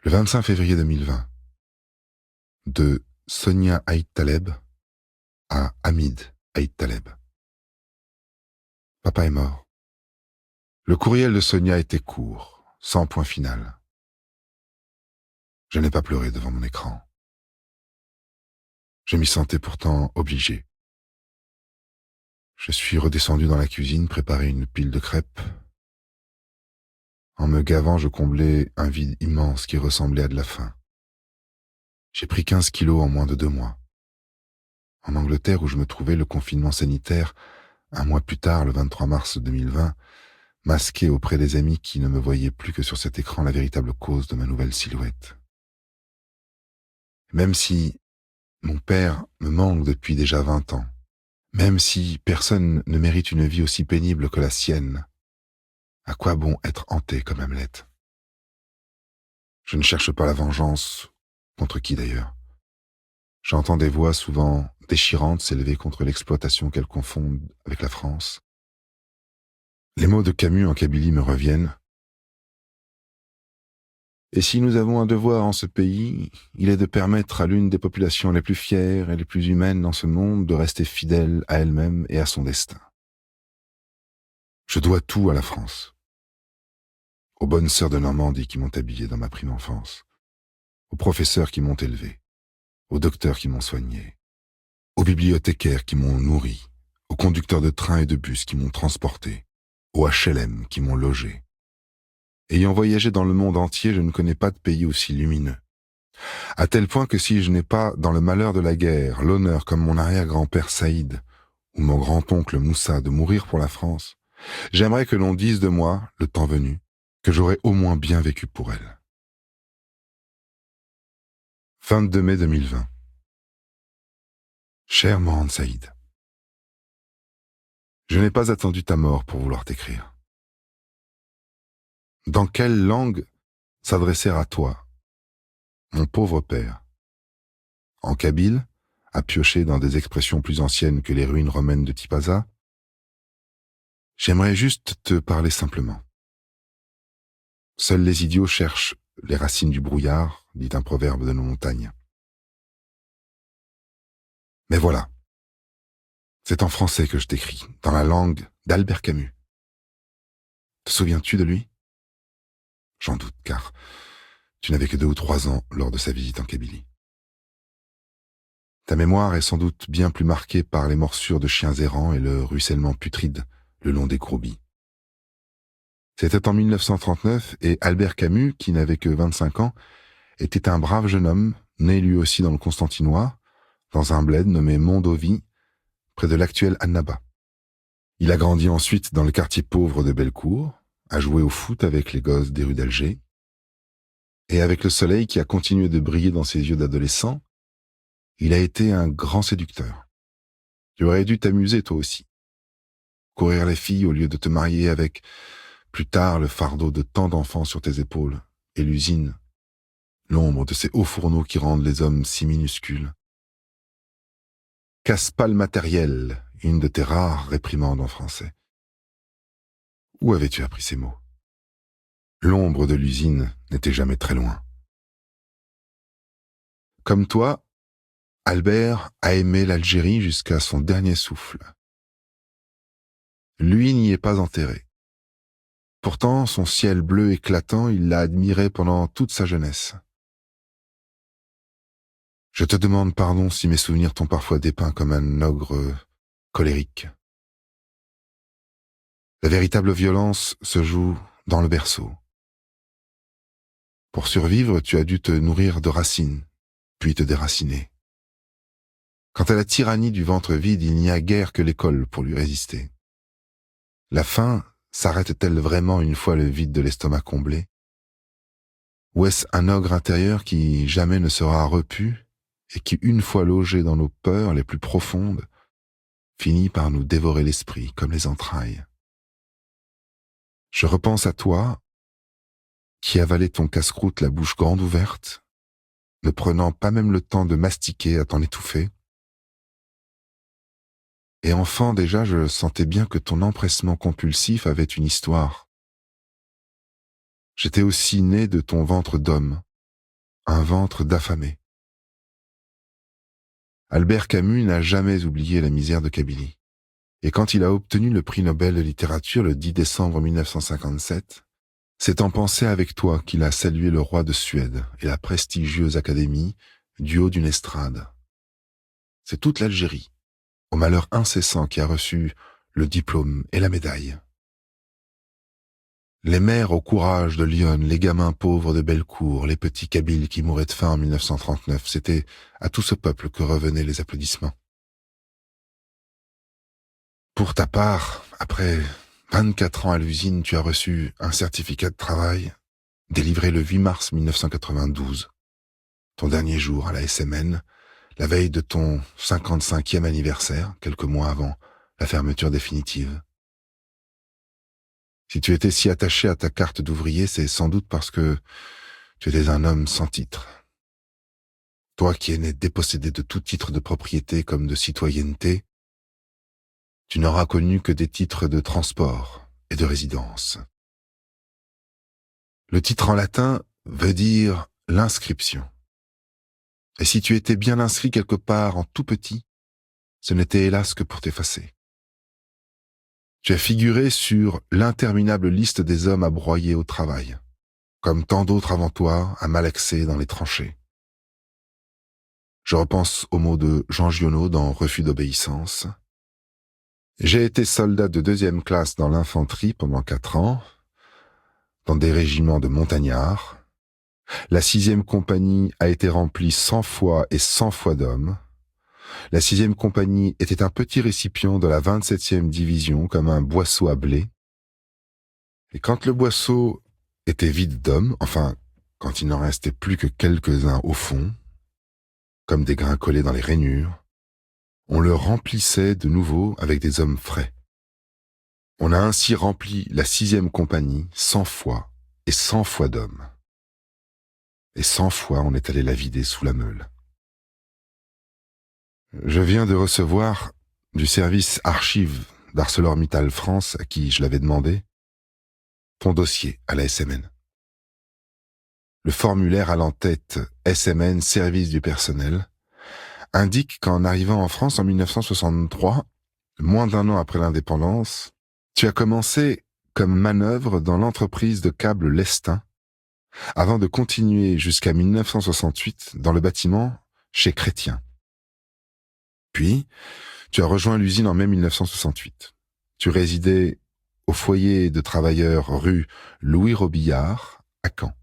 Le 25 février 2020, de Sonia Aït Taleb à Hamid Aït Taleb. Papa est mort. Le courriel de Sonia était court, sans point final. Je n'ai pas pleuré devant mon écran. Je m'y sentais pourtant obligé. Je suis redescendu dans la cuisine préparer une pile de crêpes. En me gavant, je comblais un vide immense qui ressemblait à de la faim. J'ai pris 15 kilos en moins de 2 mois. En Angleterre, où je me trouvais, le confinement sanitaire, un mois plus tard, le 23 mars 2020, masquait auprès des amis qui ne me voyaient plus que sur cet écran la véritable cause de ma nouvelle silhouette. Même si mon père me manque depuis déjà 20 ans, même si personne ne mérite une vie aussi pénible que la sienne, à quoi bon être hanté comme Hamlet? Je ne cherche pas la vengeance, contre qui d'ailleurs? J'entends des voix souvent déchirantes s'élever contre l'exploitation qu'elles confondent avec la France. Les mots de Camus en Kabylie me reviennent. Et si nous avons un devoir en ce pays, il est de permettre à l'une des populations les plus fières et les plus humaines dans ce monde de rester fidèle à elle-même et à son destin. Je dois tout à la France. Aux bonnes sœurs de Normandie qui m'ont habillé dans ma prime enfance, aux professeurs qui m'ont élevé, aux docteurs qui m'ont soigné, aux bibliothécaires qui m'ont nourri, aux conducteurs de train et de bus qui m'ont transporté, aux HLM qui m'ont logé. Ayant voyagé dans le monde entier, je ne connais pas de pays aussi lumineux. À tel point que si je n'ai pas, dans le malheur de la guerre, l'honneur comme mon arrière-grand-père Saïd ou mon grand-oncle Moussa de mourir pour la France, j'aimerais que l'on dise de moi, le temps venu, que j'aurais au moins bien vécu pour elle. 22 mai 2020. Cher Mohan Saïd, je n'ai pas attendu ta mort pour vouloir t'écrire. Dans quelle langue s'adresser à toi, mon pauvre père? En kabyle, à piocher dans des expressions plus anciennes que les ruines romaines de Tipaza? J'aimerais juste te parler simplement. Seuls les idiots cherchent les racines du brouillard, dit un proverbe de nos montagnes. Mais voilà, c'est en français que je t'écris, dans la langue d'Albert Camus. Te souviens-tu de lui? J'en doute, car tu n'avais que 2 ou 3 ans lors de sa visite en Kabylie. Ta mémoire est sans doute bien plus marquée par les morsures de chiens errants et le ruissellement putride le long des croubis. C'était en 1939 et Albert Camus, qui n'avait que 25 ans, était un brave jeune homme, né lui aussi dans le Constantinois, dans un bled nommé Mondovi, près de l'actuel Annaba. Il a grandi ensuite dans le quartier pauvre de Bellecour, a joué au foot avec les gosses des rues d'Alger, et avec le soleil qui a continué de briller dans ses yeux d'adolescent, il a été un grand séducteur. Tu aurais dû t'amuser toi aussi. Courir les filles au lieu de te marier avec, plus tard, le fardeau de tant d'enfants sur tes épaules, et l'usine, l'ombre de ces hauts fourneaux qui rendent les hommes si minuscules. Casse pas le matériel, une de tes rares réprimandes en français. Où avais-tu appris ces mots? L'ombre de l'usine n'était jamais très loin. Comme toi, Albert a aimé l'Algérie jusqu'à son dernier souffle. Lui n'y est pas enterré. Pourtant, son ciel bleu éclatant, il l'a admiré pendant toute sa jeunesse. Je te demande pardon si mes souvenirs t'ont parfois dépeint comme un ogre colérique. La véritable violence se joue dans le berceau. Pour survivre, tu as dû te nourrir de racines, puis te déraciner. Quant à la tyrannie du ventre vide, il n'y a guère que l'école pour lui résister. La faim s'arrête-t-elle vraiment une fois le vide de l'estomac comblé? Ou est-ce un ogre intérieur qui jamais ne sera repu et qui, une fois logé dans nos peurs les plus profondes, finit par nous dévorer l'esprit comme les entrailles? Je repense à toi, qui avalais ton casse-croûte la bouche grande ouverte, ne prenant pas même le temps de mastiquer à t'en étouffer. Et enfant déjà, je sentais bien que ton empressement compulsif avait une histoire. J'étais aussi né de ton ventre d'homme, un ventre d'affamé. Albert Camus n'a jamais oublié la misère de Kabylie. Et quand il a obtenu le prix Nobel de littérature le 10 décembre 1957, c'est en pensée avec toi qu'il a salué le roi de Suède et la prestigieuse académie du haut d'une estrade. C'est toute l'Algérie, au malheur incessant, qui a reçu le diplôme et la médaille. Les mères au courage de Lyon, les gamins pauvres de Bellecour, les petits Kabyles qui mouraient de faim en 1939, c'était à tout ce peuple que revenaient les applaudissements. Pour ta part, après 24 ans à l'usine, tu as reçu un certificat de travail délivré le 8 mars 1992, ton dernier jour à la SMN, la veille de ton 55e anniversaire, quelques mois avant la fermeture définitive. Si tu étais si attaché à ta carte d'ouvrier, c'est sans doute parce que tu étais un homme sans titre. Toi qui es né dépossédé de tout titre de propriété comme de citoyenneté, tu n'auras connu que des titres de transport et de résidence. Le titre en latin veut dire l'inscription. Et si tu étais bien inscrit quelque part en tout petit, ce n'était hélas que pour t'effacer. Tu as figuré sur l'interminable liste des hommes à broyer au travail, comme tant d'autres avant toi à malaxer dans les tranchées. Je repense aux mots de Jean Giono dans Refus d'obéissance. J'ai été soldat de 2e classe dans l'infanterie pendant 4 ans, dans des régiments de montagnards. La 6e compagnie a été remplie 100 fois et 100 fois d'hommes. La 6e compagnie était un petit récipient de la 27e division comme un boisseau à blé. Et quand le boisseau était vide d'hommes, enfin, quand il n'en restait plus que quelques-uns au fond, comme des grains collés dans les rainures, on le remplissait de nouveau avec des hommes frais. On a ainsi rempli la 6e compagnie 100 fois et 100 fois d'hommes. Et 100 fois on est allé la vider sous la meule. Je viens de recevoir du service archives d'ArcelorMittal France, à qui je l'avais demandé, ton dossier à la SMN. Le formulaire à l'entête SMN Service du personnel indique qu'en arrivant en France en 1963, moins d'1 an après l'indépendance, tu as commencé comme manœuvre dans l'entreprise de câbles Lestin, avant de continuer jusqu'à 1968 dans le bâtiment chez Chrétien. Puis, tu as rejoint l'usine en mai 1968. Tu résidais au foyer de travailleurs rue Louis Robillard, à Caen.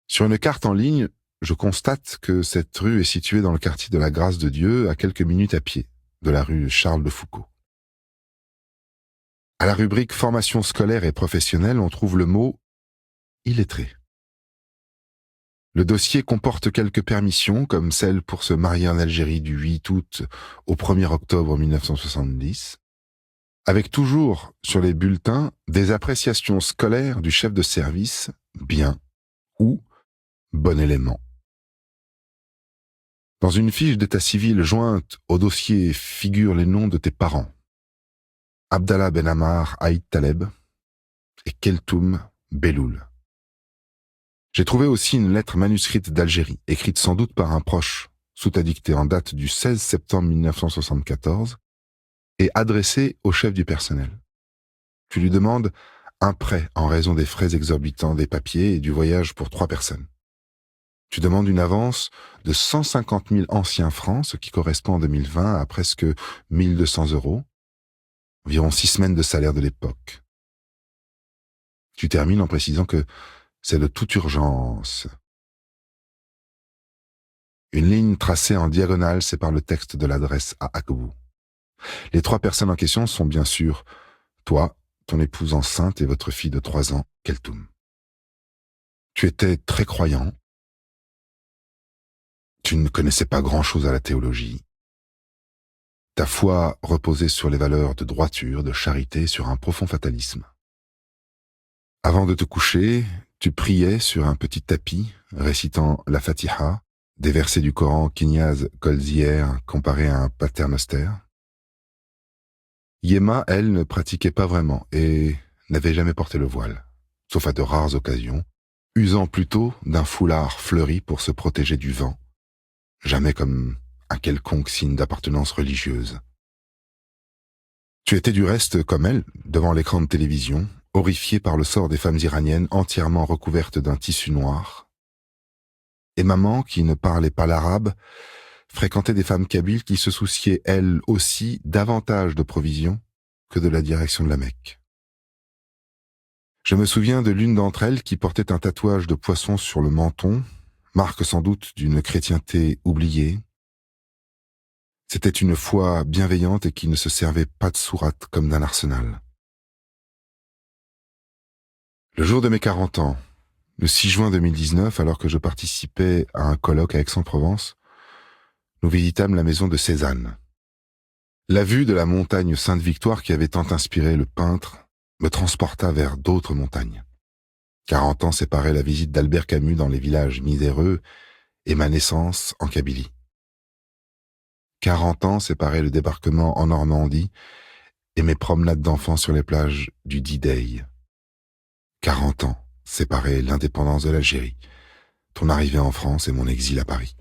Sur une carte en ligne, je constate que cette rue est située dans le quartier de la Grâce de Dieu, à quelques minutes à pied de la rue Charles de Foucauld. À la rubrique formation scolaire et professionnelle, on trouve le mot illettré. Le dossier comporte quelques permissions, comme celle pour se marier en Algérie du 8 août au 1er octobre 1970, avec toujours sur les bulletins des appréciations scolaires du chef de service, bien ou bon élément. Dans une fiche d'état civil jointe au dossier figurent les noms de tes parents, Abdallah Ben Ammar Aïd Taleb et Keltoum Belloul. J'ai trouvé aussi une lettre manuscrite d'Algérie, écrite sans doute par un proche, sous ta dictée en date du 16 septembre 1974, et adressée au chef du personnel. Tu lui demandes un prêt en raison des frais exorbitants des papiers et du voyage pour 3 personnes. Tu demandes une avance de 150 000 anciens francs, ce qui correspond en 2020 à presque 1 200 €, environ 6 semaines de salaire de l'époque. Tu termines en précisant que c'est de toute urgence. Une ligne tracée en diagonale sépare le texte de l'adresse à Akbou. Les 3 personnes en question sont bien sûr toi, ton épouse enceinte et votre fille de 3 ans, Keltoum. Tu étais très croyant. Tu ne connaissais pas grand-chose à la théologie. Ta foi reposait sur les valeurs de droiture, de charité, sur un profond fatalisme. Avant de te coucher, tu priais sur un petit tapis, récitant la Fatiha, des versets du Coran qu'Ignaz Goldziher comparait à un paternoster. Yéma, elle, ne pratiquait pas vraiment et n'avait jamais porté le voile, sauf à de rares occasions, usant plutôt d'un foulard fleuri pour se protéger du vent, jamais comme un quelconque signe d'appartenance religieuse. Tu étais du reste, comme elle, devant l'écran de télévision, horrifiée par le sort des femmes iraniennes entièrement recouvertes d'un tissu noir. Et maman, qui ne parlait pas l'arabe, fréquentait des femmes kabyles qui se souciaient, elles aussi, davantage de provisions que de la direction de la Mecque. Je me souviens de l'une d'entre elles qui portait un tatouage de poisson sur le menton, marque sans doute d'une chrétienté oubliée. C'était une foi bienveillante et qui ne se servait pas de sourate comme d'un arsenal. Le jour de mes 40 ans, le 6 juin 2019, alors que je participais à un colloque à Aix-en-Provence, nous visitâmes la maison de Cézanne. La vue de la montagne Sainte-Victoire qui avait tant inspiré le peintre me transporta vers d'autres montagnes. 40 ans séparaient la visite d'Albert Camus dans les villages miséreux et ma naissance en Kabylie. 40 ans séparaient le débarquement en Normandie et mes promenades d'enfants sur les plages du D-Day. 40 ans séparaient l'indépendance de l'Algérie, ton arrivée en France et mon exil à Paris.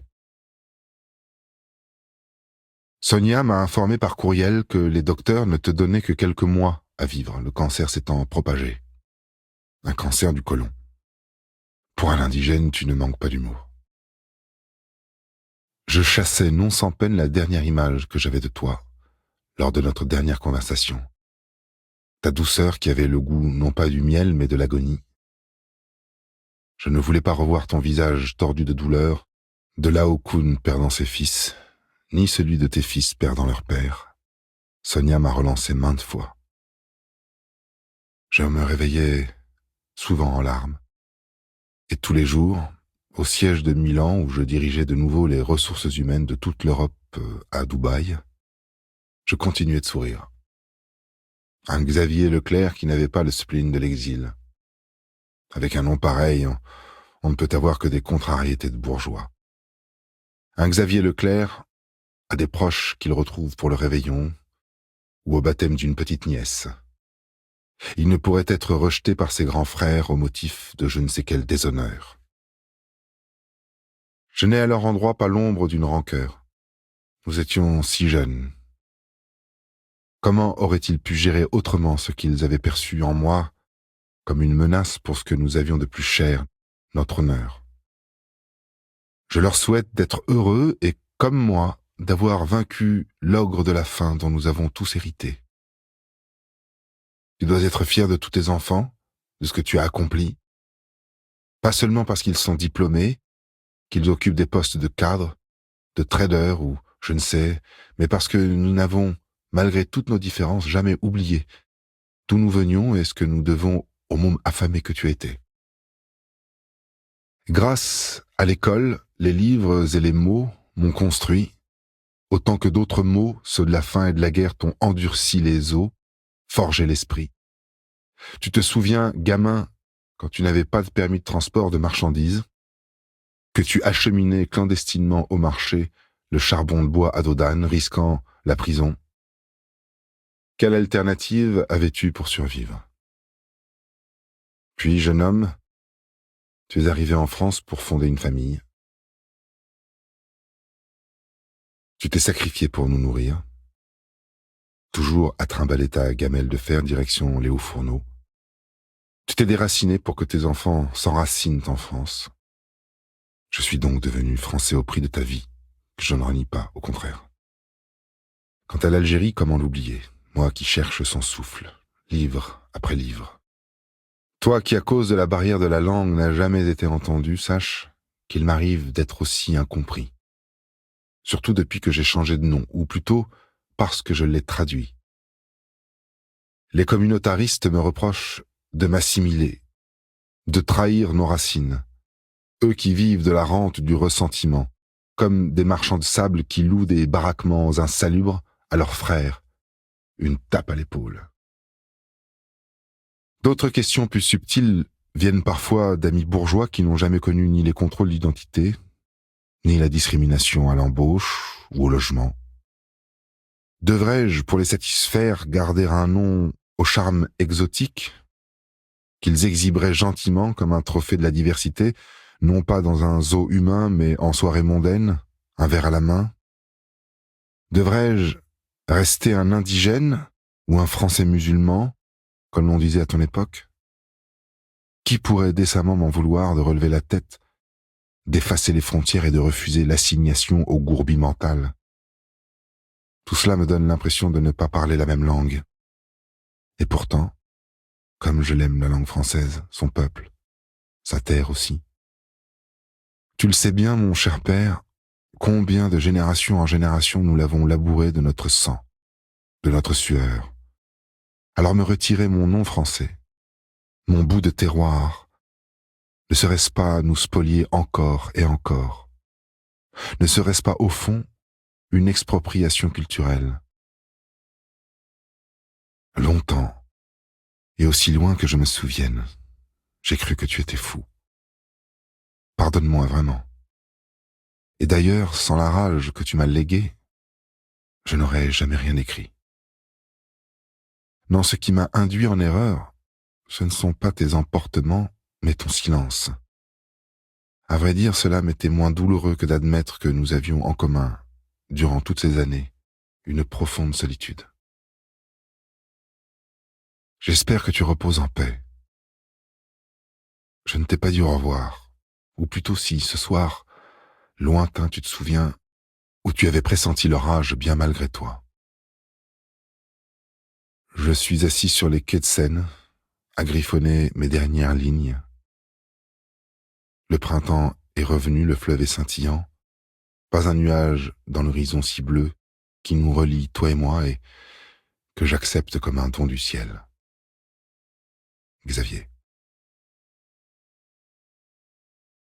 Sonia m'a informé par courriel que les docteurs ne te donnaient que quelques mois à vivre, le cancer s'étant propagé. Un cancer du côlon. Pour un indigène, tu ne manques pas d'humour. Je chassais non sans peine la dernière image que j'avais de toi, lors de notre dernière conversation. Ta douceur qui avait le goût non pas du miel, mais de l'agonie. Je ne voulais pas revoir ton visage tordu de douleur, de Lao Kun perdant ses fils, ni celui de tes fils perdant leur père. Sonia m'a relancé maintes fois. Je me réveillais souvent en larmes. Et tous les jours, au siège de Milan où je dirigeais de nouveau les ressources humaines de toute l'Europe à Dubaï, je continuais de sourire. Un Xavier Leclerc qui n'avait pas le spleen de l'exil. Avec un nom pareil, on ne peut avoir que des contrariétés de bourgeois. Un Xavier Leclerc a des proches qu'il retrouve pour le réveillon ou au baptême d'une petite nièce. Il ne pourrait être rejeté par ses grands frères au motif de je ne sais quel déshonneur. Je n'ai à leur endroit pas l'ombre d'une rancœur. Nous étions si jeunes. Comment auraient-ils pu gérer autrement ce qu'ils avaient perçu en moi comme une menace pour ce que nous avions de plus cher, notre honneur? Je leur souhaite d'être heureux et, comme moi, d'avoir vaincu l'ogre de la faim dont nous avons tous hérité. Tu dois être fier de tous tes enfants, de ce que tu as accompli, pas seulement parce qu'ils sont diplômés, qu'ils occupent des postes de cadre, de trader ou je ne sais, mais parce que nous n'avons, malgré toutes nos différences, jamais oublié d'où nous venions et ce que nous devons au môme affamé que tu étais. Grâce à l'école, les livres et les mots m'ont construit, autant que d'autres mots, ceux de la faim et de la guerre, t'ont endurci les os, forgé l'esprit. Tu te souviens, gamin, quand tu n'avais pas de permis de transport de marchandises, que tu acheminais clandestinement au marché le charbon de bois à dos d'âne, risquant la prison. Quelle alternative avais-tu pour survivre? Puis, jeune homme, tu es arrivé en France pour fonder une famille. Tu t'es sacrifié pour nous nourrir, toujours à trimballer ta gamelle de fer direction les Hauts-Fourneaux. Tu t'es déraciné pour que tes enfants s'enracinent en France. Je suis donc devenu français au prix de ta vie, que je ne renie pas, au contraire. Quant à l'Algérie, comment l'oublier, moi qui cherche son souffle, livre après livre. Toi qui, à cause de la barrière de la langue, n'as jamais été entendu, sache qu'il m'arrive d'être aussi incompris. Surtout depuis que j'ai changé de nom, ou plutôt parce que je l'ai traduit. Les communautaristes me reprochent de m'assimiler, de trahir nos racines, eux qui vivent de la rente du ressentiment, comme des marchands de sable qui louent des baraquements insalubres à leurs frères, une tape à l'épaule. D'autres questions plus subtiles viennent parfois d'amis bourgeois qui n'ont jamais connu ni les contrôles d'identité, ni la discrimination à l'embauche ou au logement. Devrais-je, pour les satisfaire, garder un nom au charme exotique, qu'ils exhiberaient gentiment comme un trophée de la diversité, non pas dans un zoo humain, mais en soirée mondaine, un verre à la main? Devrais-je rester un indigène ou un Français musulman, comme l'on disait à ton époque? Qui pourrait décemment m'en vouloir de relever la tête, d'effacer les frontières et de refuser l'assignation au gourbi mental? Tout cela me donne l'impression de ne pas parler la même langue. Et pourtant, comme je l'aime la langue française, son peuple, sa terre aussi. Tu le sais bien, mon cher père, combien de génération en génération nous l'avons labouré de notre sang, de notre sueur. Alors me retirer mon nom français, mon bout de terroir, ne serait-ce pas nous spolier encore et encore? Ne serait-ce pas, au fond, une expropriation culturelle? Longtemps, et aussi loin que je me souvienne, j'ai cru que tu étais fou. Pardonne-moi vraiment. Et d'ailleurs, sans la rage que tu m'as léguée, je n'aurais jamais rien écrit. Non, ce qui m'a induit en erreur, ce ne sont pas tes emportements, mais ton silence. À vrai dire, cela m'était moins douloureux que d'admettre que nous avions en commun, durant toutes ces années, une profonde solitude. J'espère que tu reposes en paix. Je ne t'ai pas dit au revoir, ou plutôt si, ce soir, lointain, tu te souviens, où tu avais pressenti l'orage bien malgré toi. Je suis assis sur les quais de Seine, à griffonner mes dernières lignes. Le printemps est revenu, le fleuve est scintillant, pas un nuage dans l'horizon si bleu qui nous relie, toi et moi, et que j'accepte comme un don du ciel. Xavier.